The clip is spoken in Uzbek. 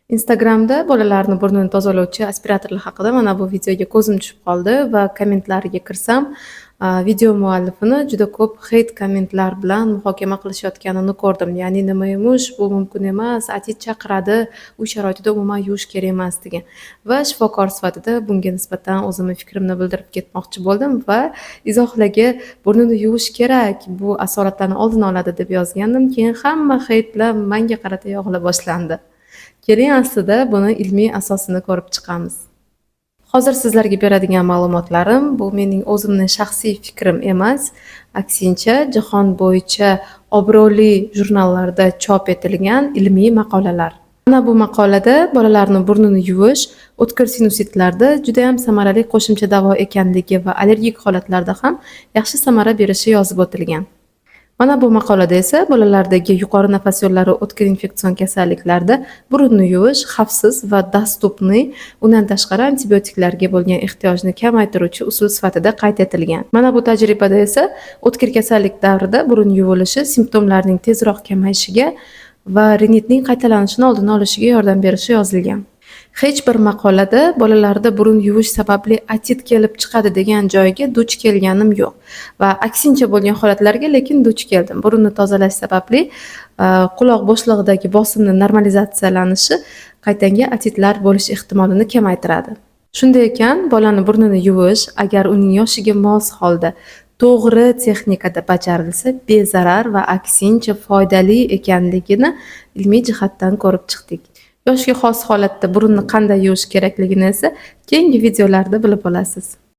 Instagramda bolalarni burnini tozalovchi aspiratorlar haqida mana bu videoga ko'zim tushib qoldi va kommentlariga kirsam, video muallifini juda ko'p heyt kommentlar bilan muhokama qilishayotganini ko'rdim. Ya'ni nima emish, bu mumkin emas, atit chaqiradi, uy sharoitida umuman yuvish kerak emas degan. Va shifokor sifatida bunga nisbatan o'zimning fikrimni bildirib ketmoqchi bo'ldim va izohlarga burnini yuvish kerak, bu asoratlarni oldini oladi deb yozgandim. Keyin hamma heytlar menga qarata yog'ila boshlandi. Keling aslida buni ilmiy asosini ko'rib chiqamiz. Hozir sizlarga beradigan ma'lumotlarim bu mening o'zimning shaxsiy fikrim emas, aksincha jahon bo'yicha obro'li jurnallarda chop etilgan ilmiy maqolalar. Mana bu maqolada bolalarning burnini yuvish o'tkir sinusitlarda juda ham samarali qo'shimcha davo ekanligi va allergik holatlarda ham yaxshi samara berishi yozib o'tilgan. Mana bu maqolada esa bolalardagi yuqori nafas yo'llari o'tkir infeksion kasalliklarda burunni yuvish xavfsiz va dostupniy, undan tashqari antibiotiklarga bo'lgan ehtiyojni kamaytiruvchi usul sifatida qayd etilgan. Mana bu tajribada esa o'tkir kasallik davrida burun yuvilishi simptomlarning tezroq kamayishiga va rinitning qaytalanishini oldini olishiga yordam berishi yozilgan. Hech bir maqolada bolalarda burun yuvish sababli atit kelib chiqadi degan joyga duch kelganim yo'q va aksincha bo'lgan holatlarga lekin duch keldim. Burunni tozalash sababli quloq bo'shlig'idagi bosimni normalizatsiyalanishi qaytanga atitlar bo'lish ehtimolini kamaytiradi. Shunday ekan, bolani burnini yuvish agar uning yoshiga mos holda to'g'ri texnikada bajarilsa bezarar va aksincha foydali ekanligini ilmiy jihatdan ko'rib chiqdik. Yoshga xos holatda burunni qanday yuvish kerakligini esa keyingi videolarda bilib olasiz.